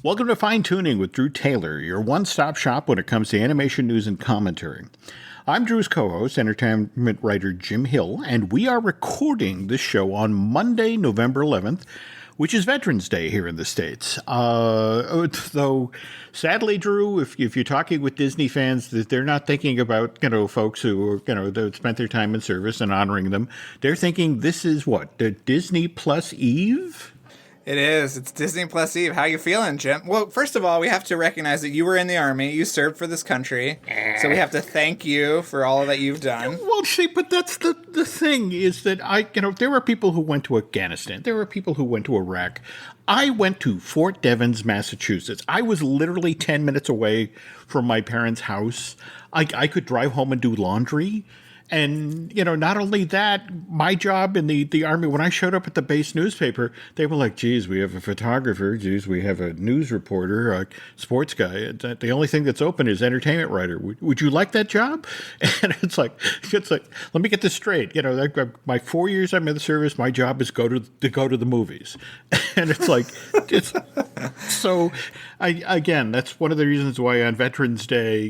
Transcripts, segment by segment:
Welcome to Fine Tuning with Drew Taylor, your one-stop shop when it comes to animation news and commentary. I'm Drew's co-host, entertainment writer Jim Hill, and we are recording this show on Monday, November 11th, which is Veterans Day here in the States. Though, sadly, Drew, if you're talking with Disney fans, that they're not thinking about, folks who, that spent their time in service and honoring them. They're thinking this is what, the Disney Plus Eve? It is. It's Disney Plus Eve. How you feeling, Jim? Well, first of all, we have to recognize that you were in the Army. You served for this country. So we have to thank you for all that you've done. Well, see, but that's the thing is that there were people who went to Afghanistan. There were people who went to Iraq. I went to Fort Devens, Massachusetts. I was literally 10 minutes away from my parents' house. I could drive home and do laundry. And, not only that, my job in the Army, when I showed up at the base newspaper, they were like, geez, we have a photographer. Geez, we have a news reporter, a sports guy. The only thing that's open is entertainment writer. Would you like that job? And it's like, let me get this straight. My 4 years I'm in the service, my job is to go to the movies. And it's like, so again, that's one of the reasons why on Veterans Day,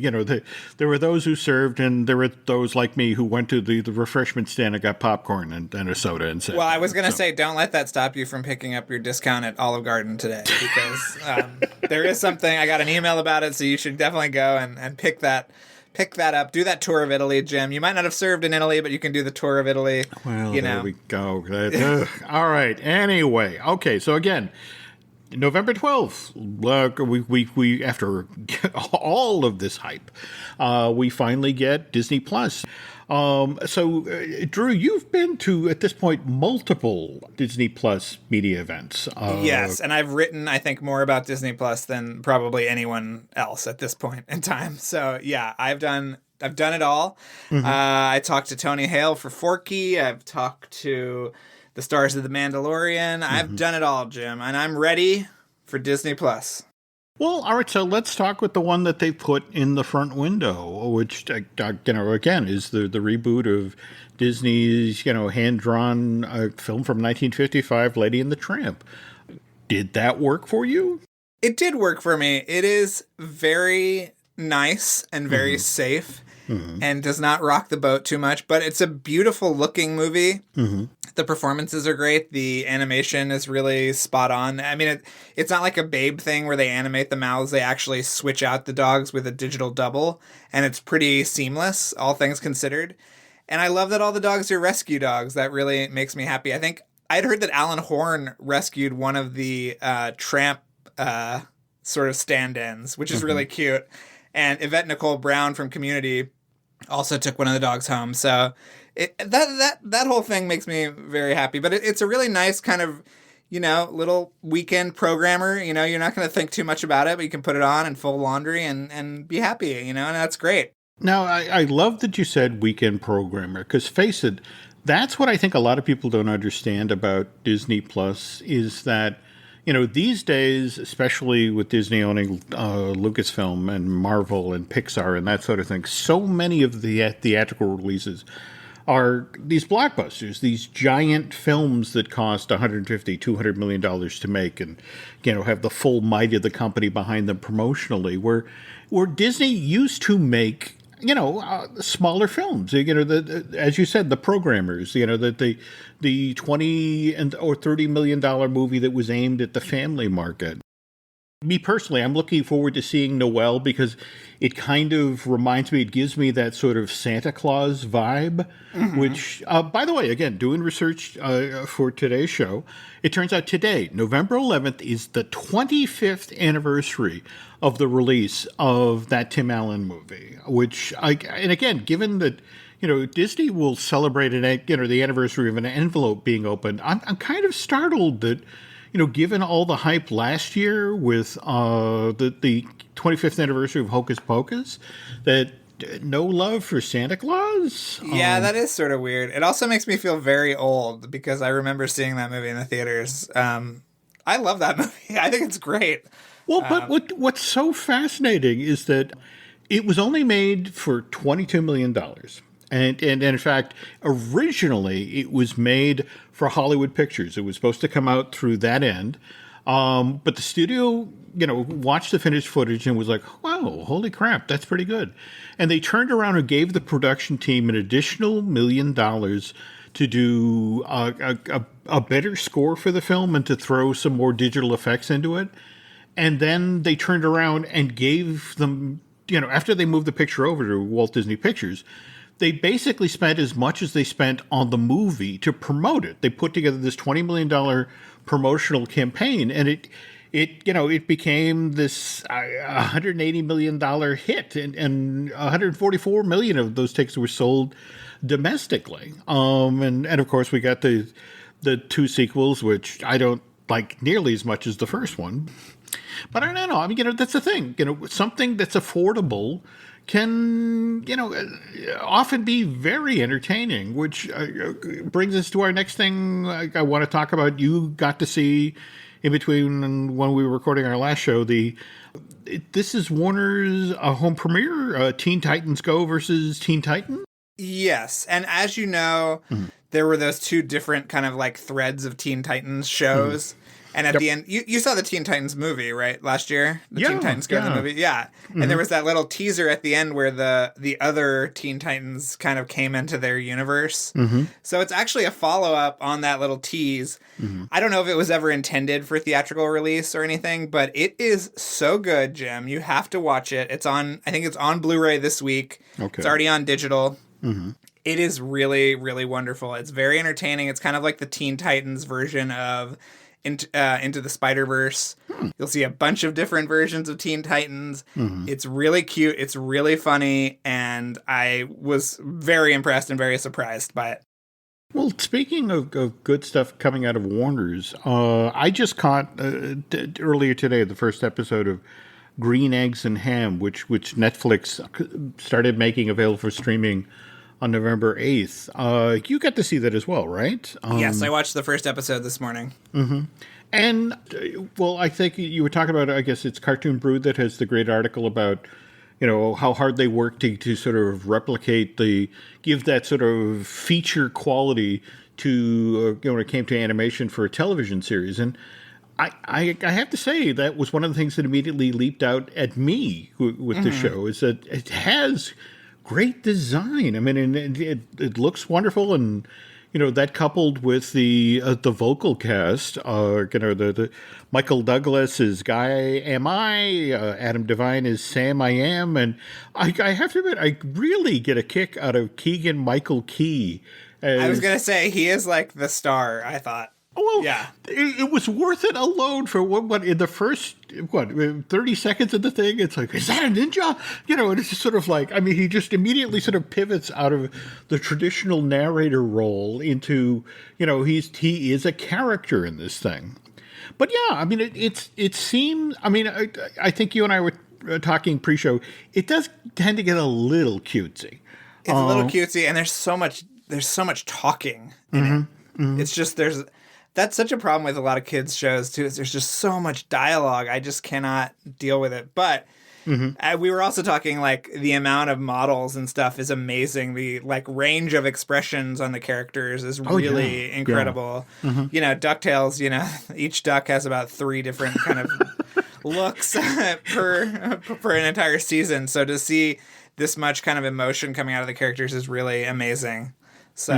there were those who served and there were those like me who went to the refreshment stand and got popcorn and a soda and said. Well, I was going to say, don't let that stop you from picking up your discount at Olive Garden today, because there is something. I got an email about it, so you should definitely go and pick that up. Do that tour of Italy, Jim. You might not have served in Italy, but you can do the tour of Italy. Well, there we go. All right. Anyway, okay. So again, November 12th, we after all of this hype, we finally get Disney Plus. So, Drew, you've been to, at this point, multiple Disney Plus media events. Yes, and I've written, I think, more about Disney Plus than probably anyone else at this point in time. So, yeah, I've done it all. Mm-hmm. I talked to Tony Hale for Forky. I've talked to the stars of The Mandalorian. Mm-hmm. I've done it all, Jim, and I'm ready for Disney Plus. Well, all right, so let's talk with the one that they put in the front window, which, again, is the reboot of Disney's, hand-drawn film from 1955, Lady and the Tramp. Did that work for you? It did work for me. It is very nice and very safe and does not rock the boat too much, but it's a beautiful-looking movie. Mm-hmm. The performances are great. The animation is really spot on. I mean, it's not like a Babe thing where they animate the mouths. They actually switch out the dogs with a digital double, and it's pretty seamless, all things considered. And I love that all the dogs are rescue dogs. That really makes me happy. I think I'd heard that Alan Horn rescued one of the Tramp sort of stand-ins, which is really cute. And Yvette Nicole Brown from Community also took one of the dogs home. So that whole thing makes me very happy. But it's a really nice kind of, little weekend programmer. You're not going to think too much about it, but you can put it on and fold laundry and be happy, and that's great. Now, I love that you said weekend programmer, because face it, that's what I think a lot of people don't understand about Disney Plus is that, these days, especially with Disney owning Lucasfilm and Marvel and Pixar and that sort of thing, so many of the theatrical releases are these blockbusters, these giant films that cost $150, $200 million to make and, have the full might of the company behind them promotionally, where Disney used to make smaller films, as you said, the programmers, the $20 or $30 million movie that was aimed at the family market. Me personally, I'm looking forward to seeing Noelle because it kind of reminds me, it gives me that sort of Santa Claus vibe, which, by the way, again, doing research for today's show, it turns out today, November 11th, is the 25th anniversary of the release of that Tim Allen movie, which, and again, given that, Disney will celebrate the anniversary of an envelope being opened, I'm kind of startled that, given all the hype last year with the 25th anniversary of Hocus Pocus, that no love for Santa Claus? Yeah, that is sort of weird. It also makes me feel very old because I remember seeing that movie in the theaters. I love that movie. I think it's great. Well, but what's so fascinating is that it was only made for $22 million. And in fact, originally it was made for Hollywood Pictures. It was supposed to come out through that end. But the studio watched the finished footage and was like, wow, holy crap, that's pretty good. And they turned around and gave the production team an additional $1 million to do a better score for the film and to throw some more digital effects into it. And then they turned around and gave them, after they moved the picture over to Walt Disney Pictures, they basically spent as much as they spent on the movie to promote it. They put together this $20 million promotional campaign, and it became this $180 million hit, and 144 million of those tickets were sold domestically. And of course we got the two sequels, which I don't like nearly as much as the first one. But I don't know. I mean, that's the thing. Something that's affordable can, often be very entertaining, which brings us to our next thing I want to talk about. You got to see in between when we were recording our last show, this is Warner's home premiere, Teen Titans Go versus Teen Titans. Yes. And as you know, there were those two different kind of like threads of Teen Titans shows. And at the end, you saw the Teen Titans movie, right? Last year? The Teen Titans Go the movie? Yeah. And there was that little teaser at the end where the other Teen Titans kind of came into their universe. So it's actually a follow-up on that little tease. I don't know if it was ever intended for theatrical release or anything, but it is so good, Jim. You have to watch it. I think it's on Blu-ray this week. Okay. It's already on digital. It is really, really wonderful. It's very entertaining. It's kind of like the Teen Titans version of Into the Spider-Verse. You'll see a bunch of different versions of Teen Titans. It's really cute. It's really funny. And I was very impressed and very surprised by it. Well, speaking of good stuff coming out of Warner's, I just caught earlier today the first episode of Green Eggs and Ham, which Netflix started making available for streaming on November 8th. You got to see that as well, right? Yes, I watched the first episode this morning. And, well, I think you were talking about, I guess it's Cartoon Brood that has the great article about, how hard they work to sort of replicate give that sort of feature quality to, when it came to animation for a television series. And I have to say that was one of the things that immediately leaped out at me with the show, is that it has great design. I mean, it looks wonderful, and that coupled with the vocal cast, the Michael Douglas is Guy Am I, Adam Devine is Sam I Am, and I have to admit I really get a kick out of Keegan Michael Key. I was gonna say he is like the star. I thought. Well, yeah, it was worth it alone for what in the first 30 seconds of the thing. It's like, is that a ninja? And it's just sort of like, I mean, he just immediately sort of pivots out of the traditional narrator role into, he is a character in this thing. But yeah, I mean, it seems. I mean, I think you and I were talking pre-show. It does tend to get a little cutesy. It's a little cutesy, and there's so much talking in it. It's just that's such a problem with a lot of kids shows too. Is there's just so much dialogue. I just cannot deal with it. But we were also talking like the amount of models and stuff is amazing. The like range of expressions on the characters is really incredible. DuckTales. Each duck has about 3 different kind of looks per an entire season. So to see this much kind of emotion coming out of the characters is really amazing. So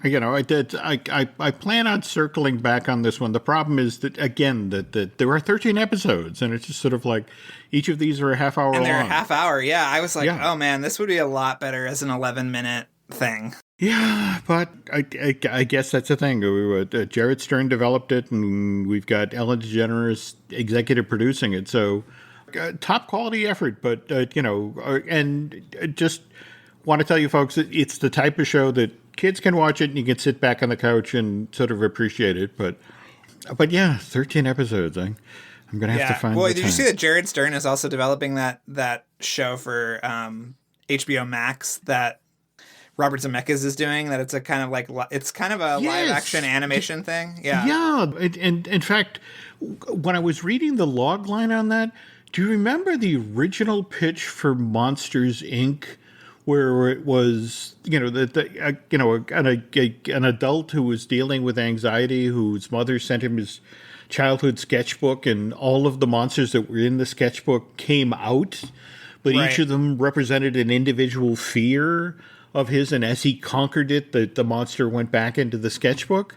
I plan on circling back on this one. The problem is that again that there are 13 episodes, and it's just sort of like each of these are a half hour long. And they're a half hour. Yeah, I was like, oh man, this would be a lot better as an 11-minute thing. Yeah, but I guess that's the thing. Jared Stern developed it, and we've got Ellen DeGeneres executive producing it. So top quality effort, but and just want to tell you folks that it's the type of show that kids can watch it and you can sit back on the couch and sort of appreciate it. But yeah, 13 episodes. I'm going to have to find. Well, did you see that Jared Stern is also developing that show for HBO Max that Robert Zemeckis is doing? That it's a kind of like a live action animation thing. Yeah. Yeah. And in fact, when I was reading the log line on that, do you remember the original pitch for Monsters Inc., where it was, an adult who was dealing with anxiety, whose mother sent him childhood sketchbook, and all of the monsters that were in the sketchbook came out, but each Right. of them represented an individual fear of his, and as he conquered it, the monster went back into the sketchbook.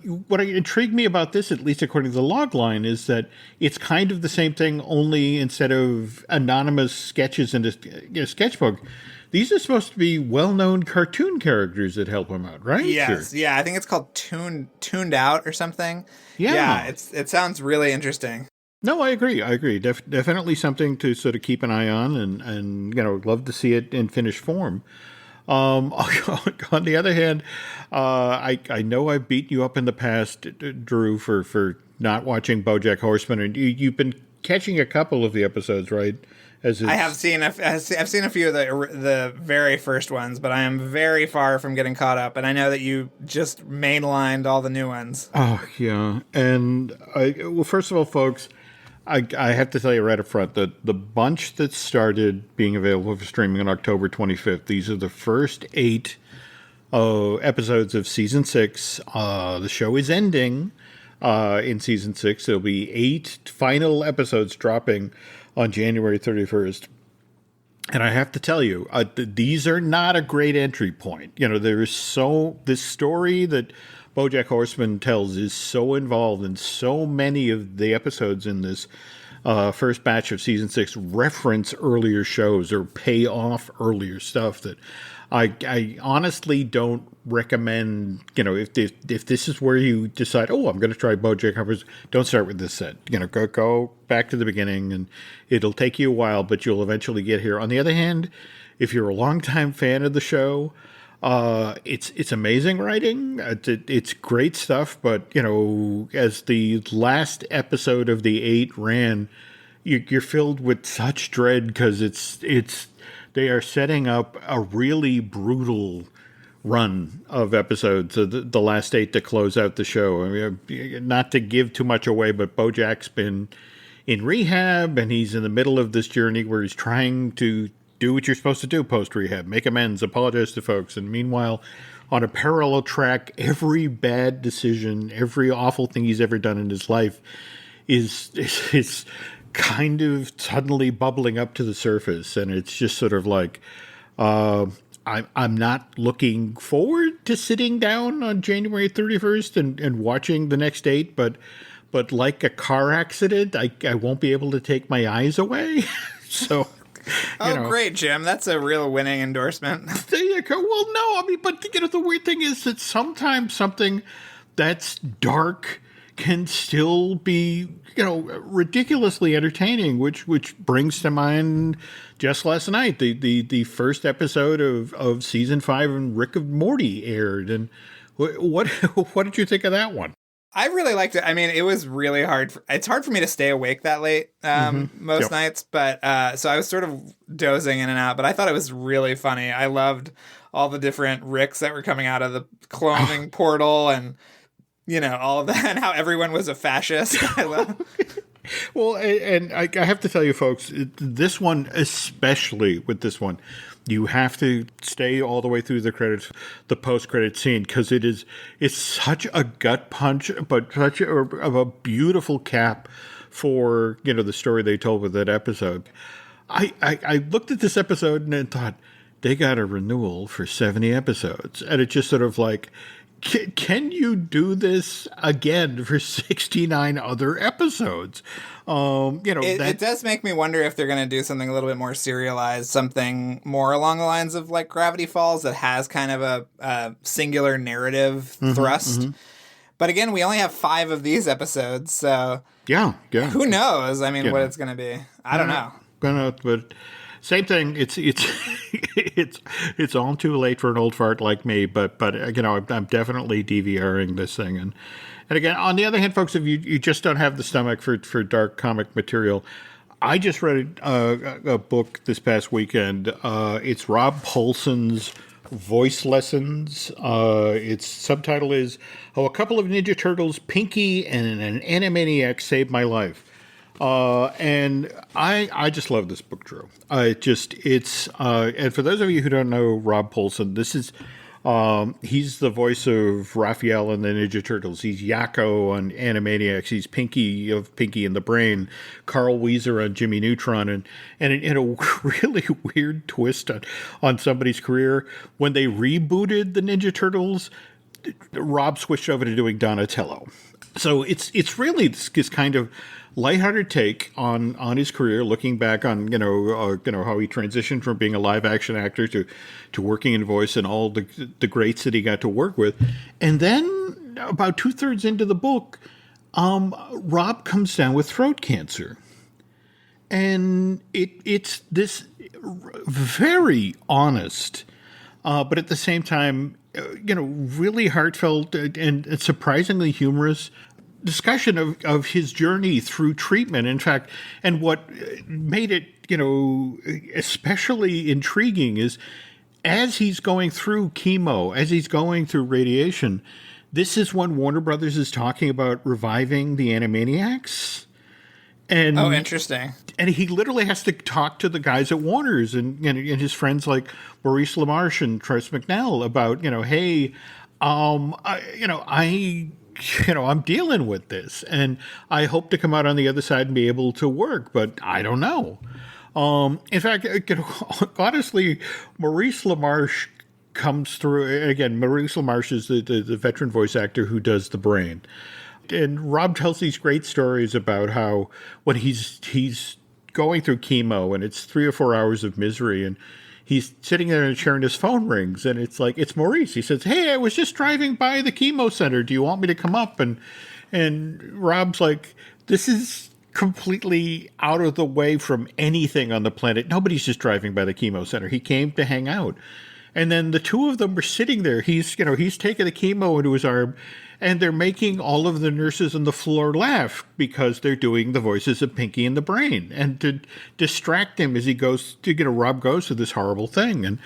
What intrigued me about this, at least according to the log line, is that it's kind of the same thing, only instead of anonymous sketches in a sketchbook, these are supposed to be well-known cartoon characters that help him out, right? Yes, Or- yeah, I think it's called Tuned Out or something. Yeah. It sounds really interesting. No, I agree. Definitely something to sort of keep an eye on, and love to see it in finished form. On the other hand, I know I've beaten you up in the past, Drew, for not watching BoJack Horseman, and you've been catching a couple of the episodes, right? I have seen I've seen a few of the very first ones, but I am very far from getting caught up. And I know that you just mainlined all the new ones. Oh yeah, and well, first of all, folks, I have to tell you right up front that the bunch that started being available for streaming on October 25th, these are the first 8 episodes of season 6. The show is ending in season 6. There'll be 8 final episodes dropping on January 31st. And I have to tell you, these are not a great entry point. This story that BoJack Horseman tells is so involved, and so many of the episodes in this first batch of season 6 reference earlier shows or pay off earlier stuff that I honestly don't recommend. If this is where you decide, oh, I'm going to try BoJack Horseman, don't start with this set. Go back to the beginning, and it'll take you a while, but you'll eventually get here. On the other hand, if you're a longtime fan of the show, it's amazing writing. It's great stuff, but as the last episode of the 8 ran, you're filled with such dread, because they are setting up a really brutal run of episodes, the last 8 to close out the show. I mean, not to give too much away, but BoJack's been in rehab, and he's in the middle of this journey where he's trying to do what you're supposed to do post-rehab, make amends, apologize to folks. And meanwhile, on a parallel track, every bad decision, every awful thing he's ever done in his life is kind of suddenly bubbling up to the surface. And it's just sort of like, I'm not looking forward to sitting down on January 31st and watching the next 8, but like a car accident, I won't be able to take my eyes away. So... Great, Jim. That's a real winning endorsement. There you go. Well, no, I mean, but the weird thing is that sometimes something that's dark can still be, ridiculously entertaining, which brings to mind just last night, the first episode of season 5 of Rick and Morty aired. And what did you think of that one? I really liked it. I mean, it was really hard. It's hard for me to stay awake that late most nights, but so I was sort of dozing in and out, but I thought it was really funny. I loved all the different Ricks that were coming out of the cloning portal, and, all of that, and how everyone was a fascist. I love. Well, and I have to tell you, folks, this one, especially with this one, you have to stay all the way through the credits, the post-credit scene, because it's such a gut punch, but such of a beautiful cap for the story they told with that episode. I looked at this episode and thought, they got a renewal for 70 episodes, and it just sort of like, can you do this again for 69 other episodes? It does make me wonder if they're going to do something a little bit more serialized, something more along the lines of like Gravity Falls that has kind of a singular narrative thrust. Mm-hmm. But again, we only have 5 of these episodes, so yeah. Who knows? I mean, what it's going to be. I don't know. But same thing. It's it's all too late for an old fart like me. But I'm definitely DVRing this thing. And again, on the other hand, folks, if you just don't have the stomach for dark comic material, I just read a book this past weekend. It's Rob Paulson's Voice Lessons. Its subtitle is A Couple of Ninja Turtles, Pinky, and an Animaniac Saved My Life. And I just love this book, Drew. And for those of you who don't know Rob Paulson, this is He's the voice of Raphael in the Ninja Turtles. He's Yakko on Animaniacs. He's Pinky of Pinky and the Brain. Carl Weezer on Jimmy Neutron. And in a really weird twist on somebody's career, when they rebooted the Ninja Turtles, Rob switched over to doing Donatello. So it's really this kind of lighthearted take on his career, looking back on how he transitioned from being a live action actor to working in voice and all the greats that he got to work with. And then about 2/3 into the book, Rob comes down with throat cancer, and it's this very honest, but at the same time, really heartfelt and surprisingly humorous discussion of his journey through treatment. In fact, and what made it, especially intriguing is as he's going through chemo, as he's going through radiation, this is when Warner Brothers is talking about reviving the Animaniacs. And oh, interesting. And he literally has to talk to the guys at Warner's and his friends like Maurice LaMarche and Trace McNell about, hey, I'm dealing with this, and I hope to come out on the other side and be able to work, but I don't know. In fact, honestly, Maurice LaMarche comes through again. Maurice LaMarche is the veteran voice actor who does the Brain. And Rob tells these great stories about how when he's going through chemo and it's 3 or 4 hours of misery, and he's sitting there in a chair and his phone rings, and it's Maurice. He says, "Hey, I was just driving by the chemo center. Do you want me to come up?" And Rob's like, "This is completely out of the way from anything on the planet. Nobody's just driving by the chemo center. He came to hang out." And then the two of them were sitting there. He's taken the chemo into his arm, and they're making all of the nurses on the floor laugh because they're doing the voices of Pinky and the Brain, and to distract him as he goes to, Rob goes through this horrible thing. And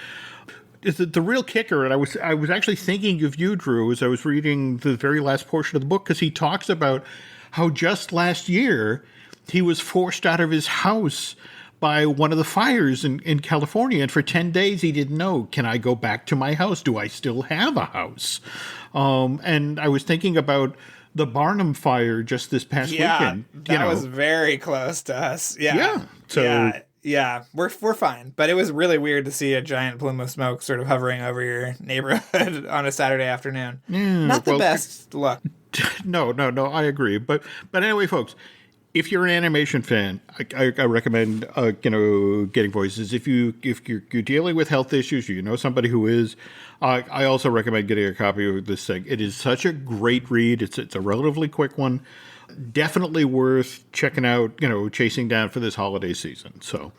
the real kicker, and I was actually thinking of you, Drew, as I was reading the very last portion of the book, because he talks about how just last year he was forced out of his house by one of the fires in California. And for 10 days, he didn't know, can I go back to my house? Do I still have a house? And I was thinking about the Barnum fire just this past weekend. That was very close to us. Yeah. Yeah. So, yeah, we're fine. But it was really weird to see a giant plume of smoke sort of hovering over your neighborhood on a Saturday afternoon. Not the best look. No, I agree. But anyway, folks, if you're an animation fan, I recommend getting voices. If you're dealing with health issues, or you know somebody who is, I also recommend getting a copy of this thing. It is such a great read. It's a relatively quick one. Definitely worth checking out. Chasing down for this holiday season. So,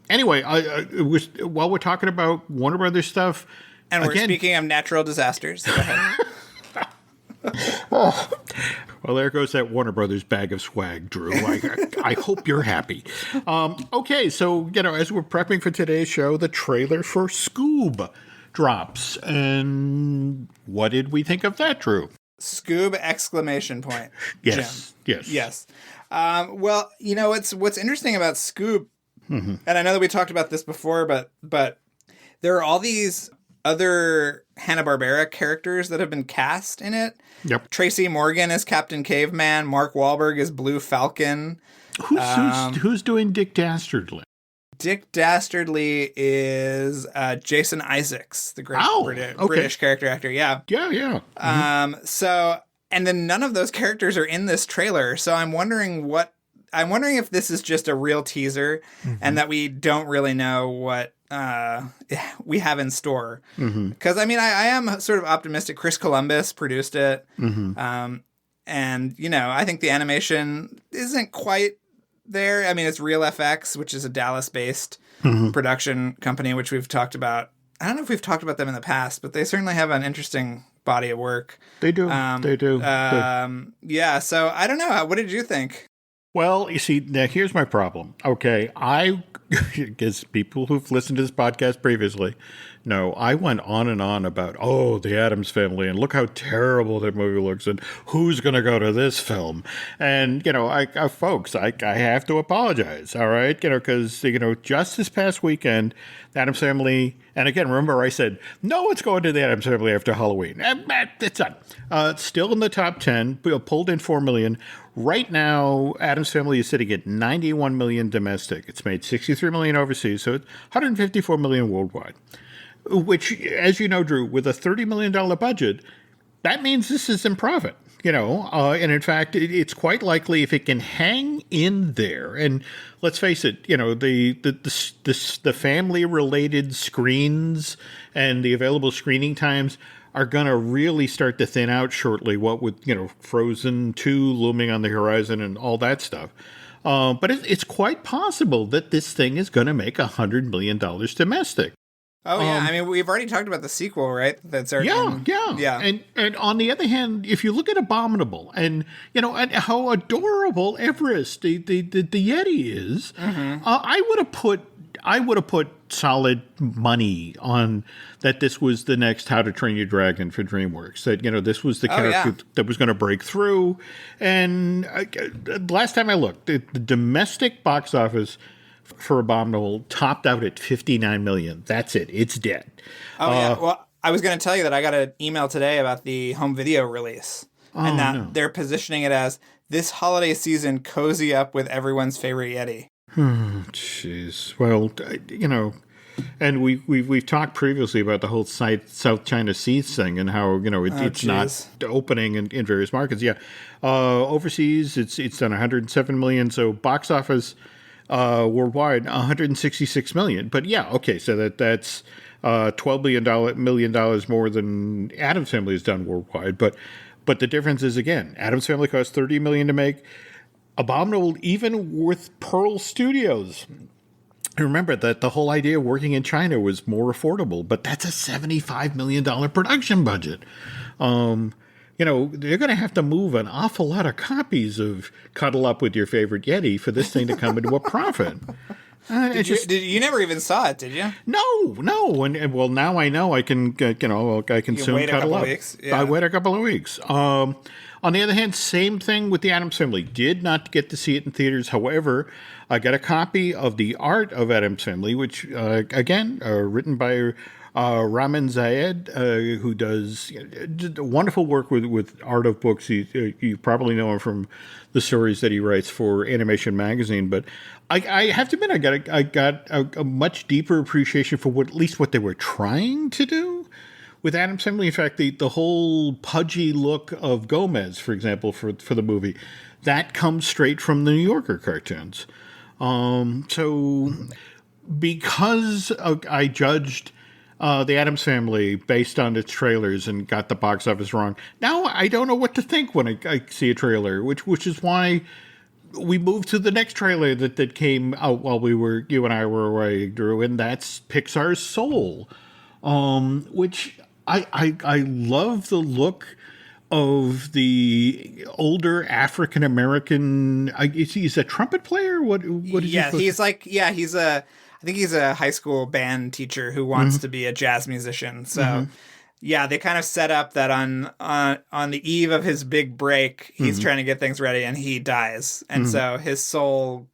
anyway, while we're talking about Warner Brothers stuff, and we're speaking of natural disasters. Go ahead. Well, there goes that Warner Brothers bag of swag, Drew. I hope you're happy. Okay, so, as we're prepping for today's show, the trailer for Scoob drops. And what did we think of that, Drew? Scoob exclamation point. Yes, Jim. Yes. Well, what's interesting about Scoob, and I know that we talked about this before, but there are all these other Hanna-Barbera characters that have been cast in it. Yep. Tracy Morgan is Captain Caveman. Mark Wahlberg is Blue Falcon. Who's doing Dick Dastardly? Dick Dastardly is Jason Isaacs, the great British character actor. Yeah. Yeah. So, and then none of those characters are in this trailer. So I'm wondering if this is just a real teaser and that we don't really know what we have in store. Because I am sort of optimistic. Chris Columbus produced it. And I think the animation isn't quite there. I mean, it's Real FX, which is a Dallas-based production company, which we've talked about. I don't know if we've talked about them in the past, but they certainly have an interesting body of work. They do. They do. Yeah. So I don't know. What did you think? Well, you see, now here's my problem. Okay, I because people who've listened to this podcast previously know I went on and on about, oh, the Addams Family, and look how terrible that movie looks, and who's going to go to this film? And, folks, I have to apologize, all right? Because, just this past weekend, the Addams Family, and again, remember I said, no one's going to the Addams Family after Halloween. It's done. Still in the top 10, pulled in $4 million. Right now, Addams Family is sitting at $91 million domestic. It's made $63 million overseas, so it's $154 million worldwide. Which, as you know, Drew, with a $30 million budget, that means this is in profit. And in fact, it's quite likely if it can hang in there. And let's face it, the family-related screens and the available screening times are going to really start to thin out shortly, what with, Frozen 2 looming on the horizon and all that stuff. But it's quite possible that this thing is going to make $100 million domestic. Oh, yeah. I mean, we've already talked about the sequel, right? That's already Yeah. And on the other hand, if you look at Abominable and, and how adorable Everest, the Yeti is, I would have put solid money on that this was the next How to Train Your Dragon for DreamWorks. That, this was the character that was going to break through. And last time I looked, the domestic box office for Abominable topped out at $59 million. That's it. It's dead. Oh, yeah. Well, I was going to tell you that I got an email today about the home video release. And that they're positioning it as this holiday season, cozy up with everyone's favorite Yeti. Jeez. Well, and we've talked previously about the whole South China Sea thing and how it's not opening in various markets. Yeah, overseas it's done 107 million. So box office worldwide 166 million. But yeah, okay, so that's $12 million more than Addams Family has done worldwide. But the difference is, again, Addams Family cost $30 million to make. Abominable, even with Pearl Studios. Remember that the whole idea of working in China was more affordable, but that's a $75 million production budget. They're going to have to move an awful lot of copies of Cuddle Up with Your Favorite Yeti for this thing to come into a profit. You never even saw it, did you? No. And well, now I know I can, I can soon Cuddle Up. Yeah. I wait a couple of weeks. On the other hand, same thing with the Addams Family. Did not get to see it in theaters. However, I got a copy of The Art of Addams Family, which, again, written by Ramin Zayed, who does wonderful work with art of books. You probably know him from the stories that he writes for Animation Magazine. But I have to admit, I got a much deeper appreciation for at least what they were trying to do with Addams Family. In fact, the whole pudgy look of Gomez, for example, for the movie, that comes straight from the New Yorker cartoons. So because I judged the Addams Family based on its trailers and got the box office wrong, now I don't know what to think when I see a trailer, which is why we moved to the next trailer that came out while you and I were away, Drew, and that's Pixar's Soul, which I love the look of the older African American. He's a trumpet player. What is he? I think he's a high school band teacher who wants to be a jazz musician. So, yeah, they kind of set up that on the eve of his big break, he's trying to get things ready and he dies, and so his soul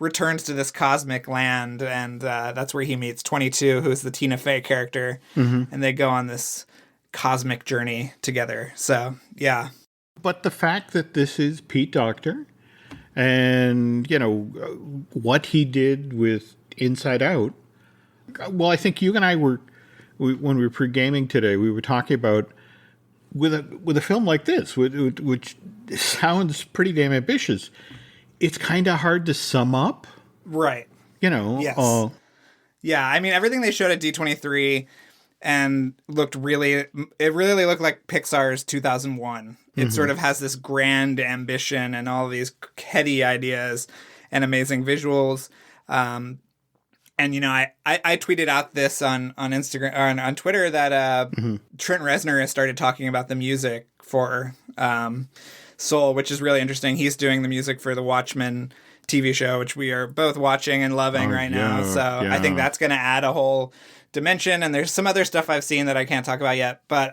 returns to this cosmic land, and that's where he meets 22, who's the Tina Fey character, and they go on this cosmic journey together. So, yeah. But the fact that this is Pete Docter and, what he did with Inside Out, well, I think you and I when we were pre-gaming today, we were talking about with a film like this, which sounds pretty damn ambitious, it's kind of hard to sum up. Right. Yes. Yeah, I mean, everything they showed at D23 and it really looked like Pixar's 2001. It sort of has this grand ambition and all these heady ideas and amazing visuals. And, I tweeted out this on Instagram or on Twitter that Trent Reznor has started talking about the music for Soul, which is really interesting. He's doing the music for the Watchmen TV show, which we are both watching and loving right now. So I think that's going to add a whole dimension. And there's some other stuff I've seen that I can't talk about yet. But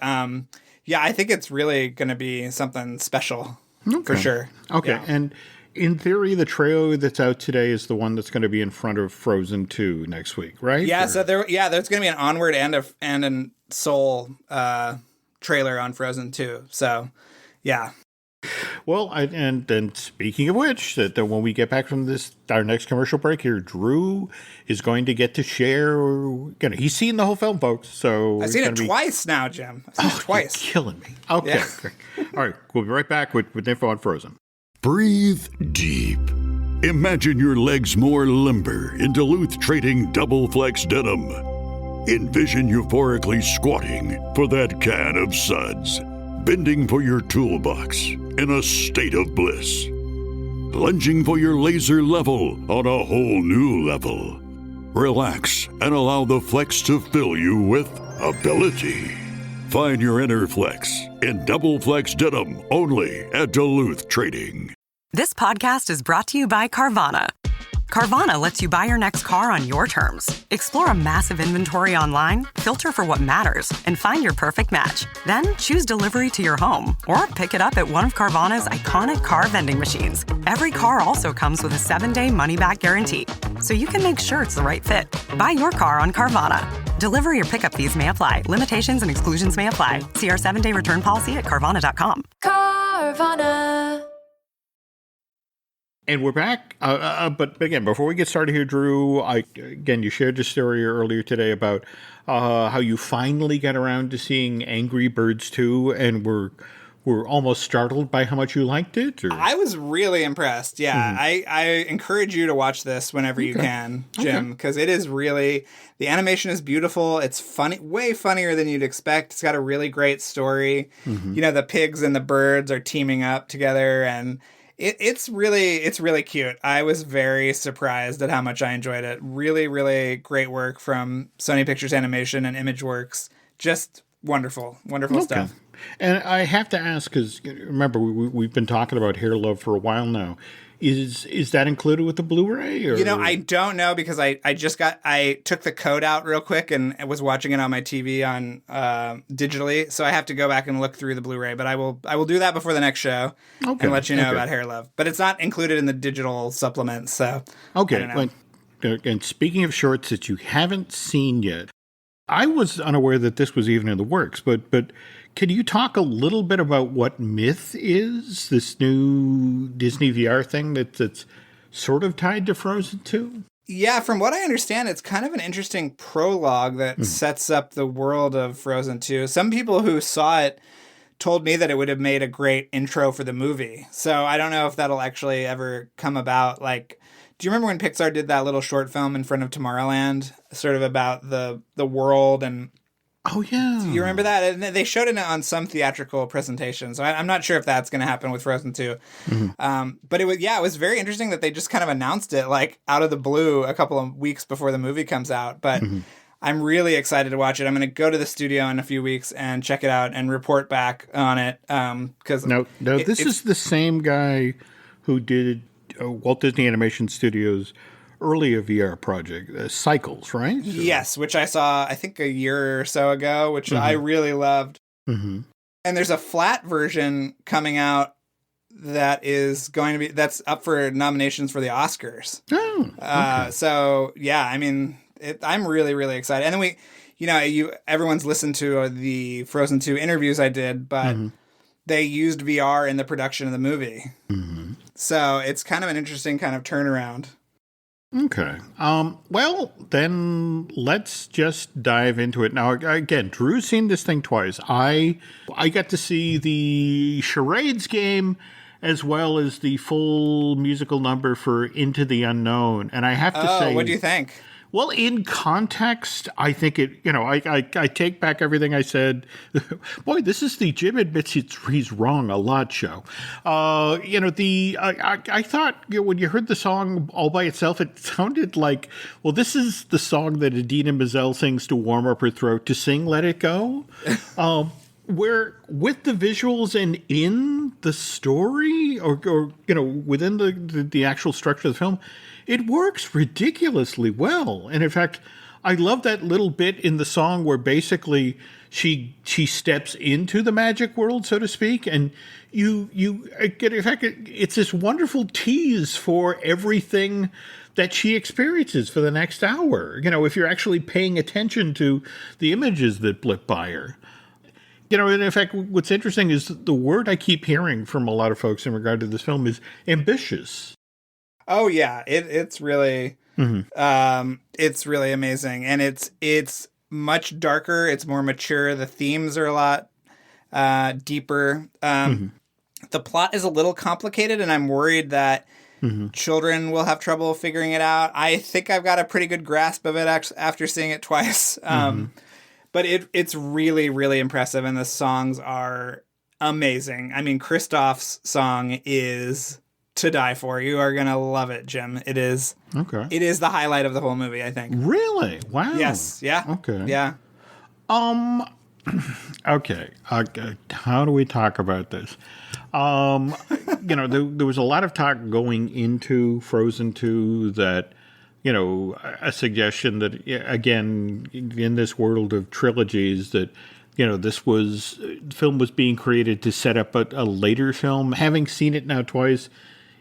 yeah, I think it's really going to be something special for sure. Okay. Yeah. And in theory, the trailer that's out today is the one that's going to be in front of Frozen 2 next week, right? Yeah. So there's going to be an Onward and a Soul trailer on Frozen 2. So yeah. Well, and then speaking of which, that when we get back from our next commercial break here, Drew is going to get to share. He's seen the whole film, folks. So I've seen it twice now, Jim. I've seen it twice. You're killing me. Okay, Yeah. great. All right, we'll be right back with info on Frozen. Breathe deep. Imagine your legs more limber in Duluth Trading Double Flex Denim. Envision euphorically squatting for that can of suds, bending for your toolbox in a state of bliss, lunging for your laser level on a whole new level. Relax and allow the flex to fill you with ability. Find your inner flex in Double Flex Denim only at Duluth Trading. This podcast is brought to you by Carvana. Carvana lets you buy your next car on your terms. Explore a massive inventory online, filter for what matters, and find your perfect match. Then choose delivery to your home or pick it up at one of Carvana's iconic car vending machines. Every car also comes with a 7-day money-back guarantee, so you can make sure it's the right fit. Buy your car on Carvana. Delivery or pickup fees may apply. Limitations and exclusions may apply. See our 7-day return policy at Carvana.com. Carvana. And we're back. But again, before we get started here, Drew, you shared the story earlier today about how you finally got around to seeing Angry Birds 2 and were almost startled by how much you liked it? Or? I was really impressed. Yeah. I encourage you to watch this whenever you can, Jim, because it is really, the animation is beautiful. It's funny, way funnier than you'd expect. It's got a really great story. The pigs and the birds are teaming up together, and it's really cute. I was very surprised at how much I enjoyed it. Really, really great work from Sony Pictures Animation and ImageWorks. Just wonderful stuff. And I have to ask, because remember, we've been talking about Hair Love for a while now. Is that included with the Blu-ray? Or? I don't know, because I took the code out real quick and was watching it on my TV on digitally, so I have to go back and look through the Blu-ray. But I will do that before the next show and let you know about Hair Love. But it's not included in the digital supplement, so okay. And speaking of shorts that you haven't seen yet, I was unaware that this was even in the works, but can you talk a little bit about what Myth is, this new Disney VR thing that's sort of tied to Frozen 2? Yeah, from what I understand, it's kind of an interesting prologue that sets up the world of Frozen 2. Some people who saw it told me that it would have made a great intro for the movie. So I don't know if that'll actually ever come about. Like, do you remember when Pixar did that little short film in front of Tomorrowland, sort of about the world and... Oh, yeah. Do you remember that? And they showed it on some theatrical presentation. So I'm not sure if that's going to happen with Frozen 2. But it was very interesting that they just kind of announced it like out of the blue a couple of weeks before the movie comes out. But I'm really excited to watch it. I'm going to go to the studio in a few weeks and check it out and report back on it. Because this is the same guy who did Walt Disney Animation Studios' earlier VR project, Cycles, right? Yes, which I saw, I think, a year or so ago, which I really loved. And there's a flat version coming out that is going to be, that's up for nominations for the Oscars. So, yeah, I mean, I'm really, really excited. And then everyone's listened to the Frozen 2 interviews I did, but they used VR in the production of the movie. So it's kind of an interesting kind of turnaround. Okay. Well, then let's just dive into it. Now, again, Drew's seen this thing twice. I got to see the charades game as well as the full musical number for Into the Unknown. And I have to say... what do you think? Well, in context, I think it, I take back everything I said. Boy, this is the Jim admits he's wrong a lot show. I thought when you heard the song all by itself, it sounded like, well, this is the song that Idina Menzel sings to warm up her throat to sing Let It Go. where with the visuals and in the story, or within the actual structure of the film, it works ridiculously well. And in fact, I love that little bit in the song where basically she steps into the magic world, so to speak, and you get, in fact, it's this wonderful tease for everything that she experiences for the next hour. If you're actually paying attention to the images that blip by her. And in fact, what's interesting is the word I keep hearing from a lot of folks in regard to this film is ambitious. Oh yeah, it's really, it's really amazing, and it's much darker. It's more mature. The themes are a lot deeper. The plot is a little complicated, and I'm worried that children will have trouble figuring it out. I think I've got a pretty good grasp of it after seeing it twice. But it's really, really impressive, and the songs are amazing. I mean, Christoph's song is to die for. You are going to love it, Jim. It is. Okay. It is the highlight of the whole movie, I think. Really? Wow. Yes. Yeah. Okay. Yeah. Okay. How do we talk about this? There was a lot of talk going into Frozen 2 that, a suggestion that, again, in this world of trilogies, that, the film was being created to set up a later film. Having seen it now twice,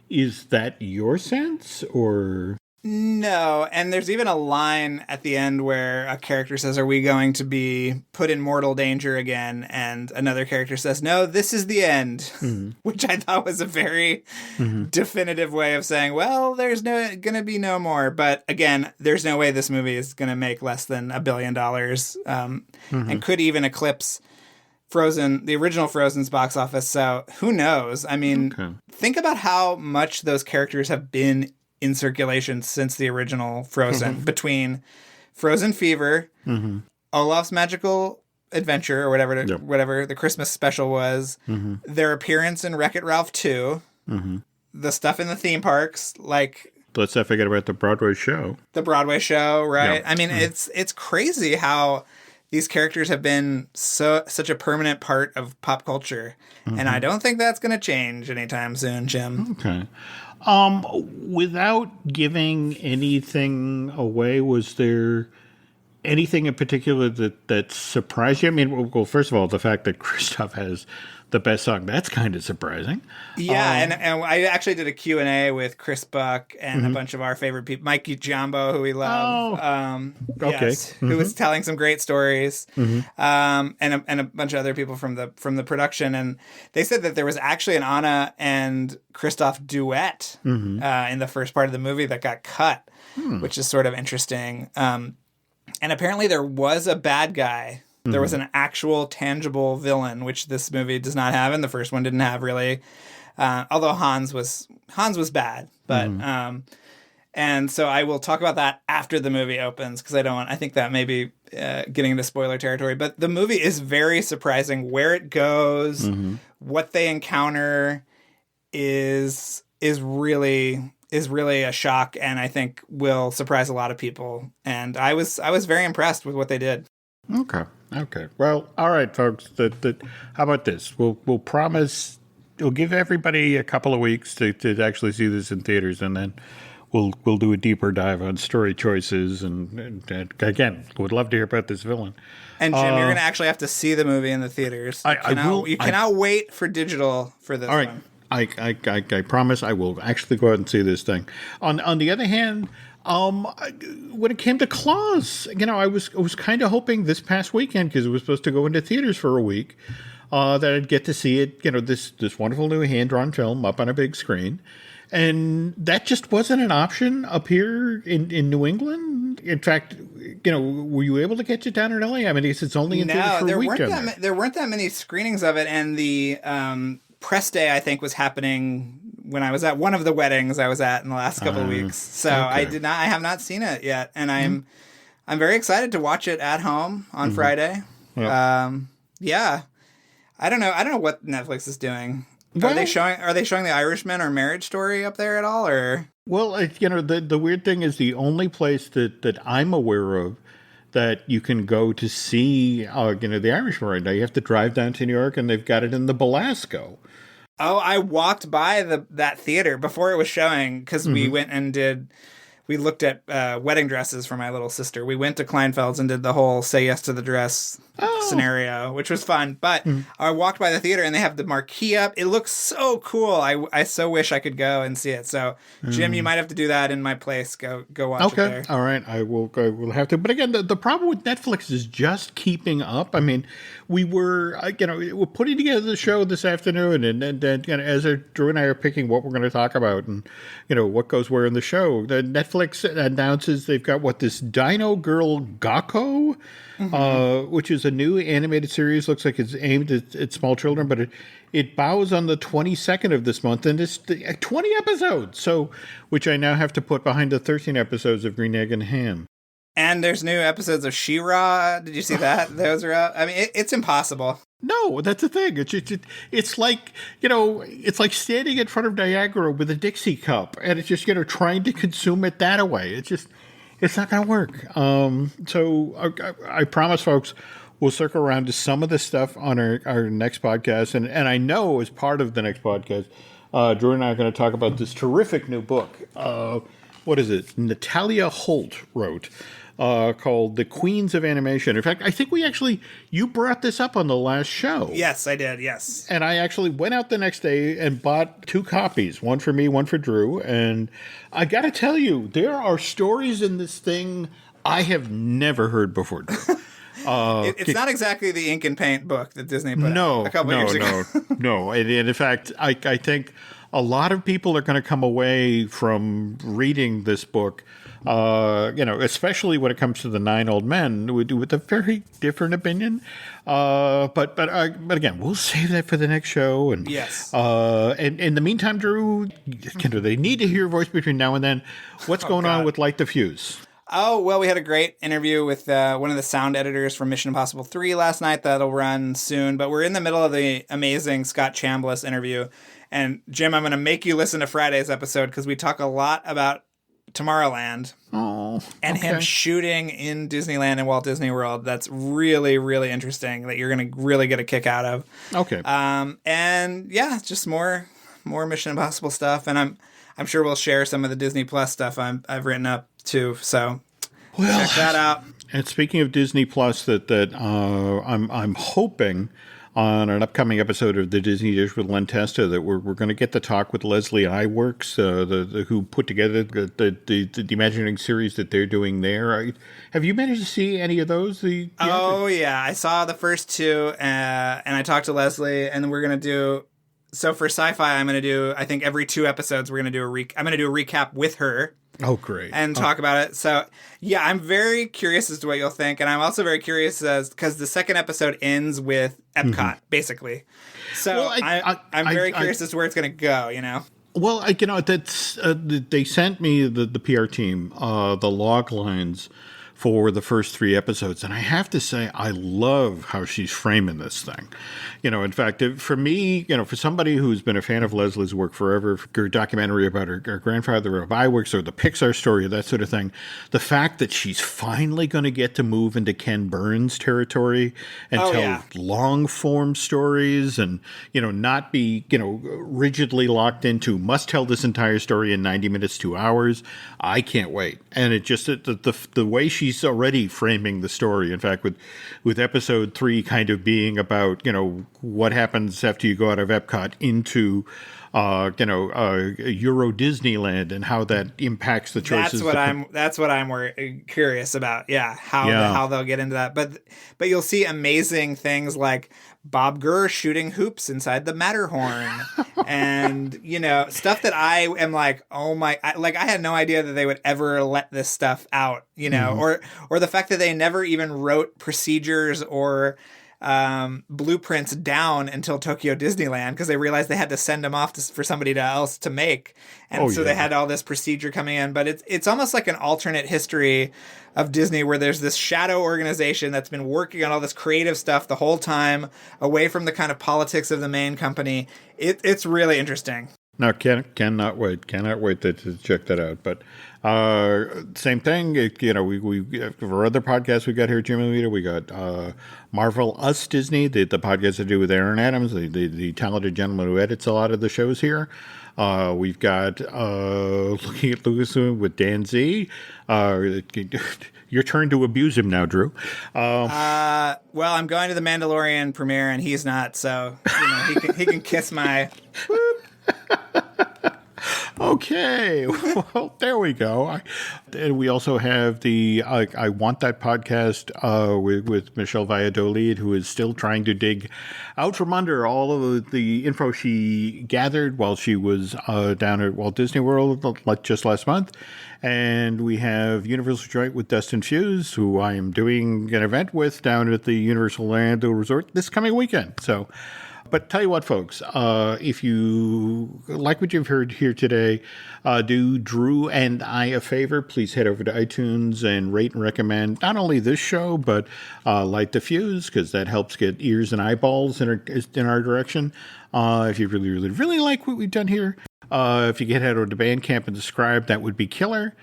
is that your sense, or? No, and there's even a line at the end where a character says, "Are we going to be put in mortal danger again?" And another character says, "No, this is the end," which I thought was a very definitive way of saying, well, there's going to be no more. But again, there's no way this movie is going to make less than $1 billion and could even eclipse Frozen, the original Frozen's box office. So who knows? I mean, think about how much those characters have been in circulation since the original Frozen, between Frozen Fever, Olaf's Magical Adventure, or whatever the Christmas special was, their appearance in Wreck-It Ralph 2, the stuff in the theme parks, like... Let's not forget about the Broadway show. The Broadway show, right? Yeah. I mean, it's crazy how these characters have been such a permanent part of pop culture. And I don't think that's going to change anytime soon, Jim. Okay. Without giving anything away, was there anything in particular that surprised you? I mean, well, first of all, the fact that Christoph has the best song, that's kind of surprising. Yeah, and I actually did a Q&A with Chris Buck and a bunch of our favorite people, Mikey Jumbo, who we love. Who was telling some great stories, and a bunch of other people from the production. And they said that there was actually an Anna and Christoph duet in the first part of the movie that got cut, which is sort of interesting. And apparently there was a bad guy. There was an actual tangible villain, which this movie does not have, and the first one didn't have really. Although Hans was bad, but and so I will talk about that after the movie opens, because I think that may be getting into spoiler territory. But the movie is very surprising. Where it goes, what they encounter is really a shock, and I think will surprise a lot of people. And I was very impressed with what they did. Okay. Well, all right, folks. How about this? We'll promise. We'll give everybody a couple of weeks to actually see this in theaters, and then we'll do a deeper dive on story choices. And again, would love to hear about this villain. And Jim, you're going to actually have to see the movie in the theaters. You cannot wait for digital for this. All right. One. I promise I will actually go out and see this thing. On the other hand, when it came to Claws, I was kind of hoping this past weekend, because it was supposed to go into theaters for a week, that I'd get to see it, this wonderful new hand-drawn film up on a big screen. And that just wasn't an option up here in New England. In fact, were you able to catch it down in LA? I mean, it's only in theaters for a week. There weren't that many screenings of it, and the press day, I think, was happening when I was at one of the weddings I was at in the last couple of weeks. So I have not seen it yet, and I'm very excited to watch it at home on Friday. Yep. I don't know what Netflix is doing. Well, are they showing The Irishman or Marriage Story up there at all, or? Well, the weird thing is the only place that I'm aware of that you can go to see, the Irishman right now. You have to drive down to New York, and they've got it in the Belasco. Oh, I walked by that theater before it was showing because we went and we looked at wedding dresses for my little sister. We went to Kleinfeld's and did the whole say yes to the dress scenario, which was fun. But I walked by the theater and they have the marquee up. It looks so cool. I so wish I could go and see it. So, Jim, you might have to do that in my place. Go watch it there. All right. I will have to. But again, the problem with Netflix is just keeping up. I mean, we're putting together the show this afternoon, and as Drew and I are picking what we're going to talk about and, what goes where in the show, the Netflix announces they've got this Dino Girl Gakko, which is a new animated series. Looks like it's aimed at small children, but it bows on the 22nd of this month, and it's 20 episodes. So, which I now have to put behind the 13 episodes of Green Egg and Ham. And there's new episodes of She-Ra. Did you see that? Those are out. I mean, it's impossible. No, that's the thing. It's like, it's like standing in front of Niagara with a Dixie cup, and it's just, trying to consume it that way. It's not going to work. So I promise, folks, we'll circle around to some of this stuff on our next podcast. And I know as part of the next podcast, Drew and I are going to talk about this terrific new book. What is it? Natalia Holt wrote. Called The Queens of Animation. In fact, I think you brought this up on the last show. Yes, I did, yes. And I actually went out the next day and bought 2 copies, one for me, one for Drew. And I got to tell you, there are stories in this thing I have never heard before, Drew. It's not exactly the ink and paint book that Disney put out a couple years ago. No. And in fact, I think a lot of people are going to come away from reading this book, especially when it comes to the 9 Old Men, with a very different opinion. But again, we'll save that for the next show. And yes. And in the meantime, Drew, they need to hear your voice between now and then. What's going on with Light the Fuse? Oh, well, we had a great interview with one of the sound editors from Mission Impossible 3 last night. That'll run soon. But we're in the middle of the amazing Scott Chambliss interview. And, Jim, I'm going to make you listen to Friday's episode because we talk a lot about Tomorrowland and him shooting in Disneyland and Walt Disney World. That's really, really interesting that you're going to really get a kick out of. Okay. And, yeah, just more Mission Impossible stuff. And I'm sure we'll share some of the Disney Plus stuff I've written up too. So check that out. And speaking of Disney Plus, I'm hoping on an upcoming episode of the Disney Dish with Len Testa that we're going to get to talk with Leslie Iwerks, who put together the Imagineering series that they're doing there. Have you managed to see any of those? Yeah, I saw the first 2, and I talked to Leslie, and we're going to do. So for Sci-Fi, I'm going to do. I think every 2 episodes, we're going to do I'm going to do a recap with her. Oh, great. And talk about it. So, yeah, I'm very curious as to what you'll think. And I'm also very curious because the second episode ends with Epcot, basically. So I'm very curious as to where it's going to go, Well, that's they sent me the PR team, the log lines for the first 3 episodes. And I have to say, I love how she's framing this thing. In fact, for me, for somebody who's been a fan of Leslie's work forever, her documentary about her grandfather of Iwerks or the Pixar story, that sort of thing, the fact that she's finally going to get to move into Ken Burns territory and tell long form stories and, not be, rigidly locked into must tell this entire story in 90 minutes, 2 hours. I can't wait. And it just, the way she's already framing the story, in fact, with episode 3 kind of being about, what happens after you go out of Epcot into, Euro Disneyland and how that impacts the choices. That's what I'm curious about. Yeah. How they'll get into that. But you'll see amazing things like Bob Gurr shooting hoops inside the Matterhorn and, stuff that I am like, oh my, I had no idea that they would ever let this stuff out, or the fact that they never even wrote procedures or blueprints down until Tokyo Disneyland because they realized they had to send them off for somebody else to make. And they had all this procedure coming in. But it's almost like an alternate history of Disney where there's this shadow organization that's been working on all this creative stuff the whole time away from the kind of politics of the main company. It's really interesting. No, cannot wait. Cannot wait to check that out. But same thing. We for other podcasts we got here, Jim and Lita, we got Marvel Us Disney, the podcast to do with Aaron Adams, the talented gentleman who edits a lot of the shows here. We've got Looking at Lucas with Dan Z. Your turn to abuse him now, Drew. Well, I'm going to the Mandalorian premiere, and he's not, so he can kiss my. Okay, well, there we go. And we also have the I Want That podcast with Michelle Valladolid, who is still trying to dig out from under all of the info she gathered while she was down at Walt Disney World just last month. And we have Universal Joint with Dustin Fuse, who I am doing an event with down at the Universal Orlando Resort this coming weekend. So... But tell you what, folks, if you like what you've heard here today, do Drew and I a favor. Please head over to iTunes and rate and recommend not only this show, but Light the Fuse, because that helps get ears and eyeballs in our direction. If you really, really, really like what we've done here, if you get head over to Bandcamp and subscribe, that would be killer.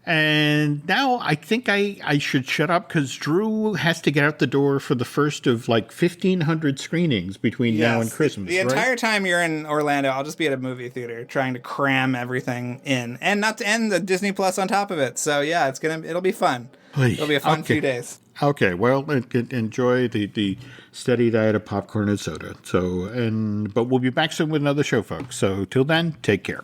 And now I think I should shut up because Drew has to get out the door for the first of 1,500 screenings between now and Christmas. The entire time you're in Orlando, I'll just be at a movie theater trying to cram everything in, and not to end the Disney Plus on top of it. So yeah, it'll be fun. It'll be a fun few days. Okay, well, enjoy the steady diet of popcorn and soda. But we'll be back soon with another show, folks. So till then, take care.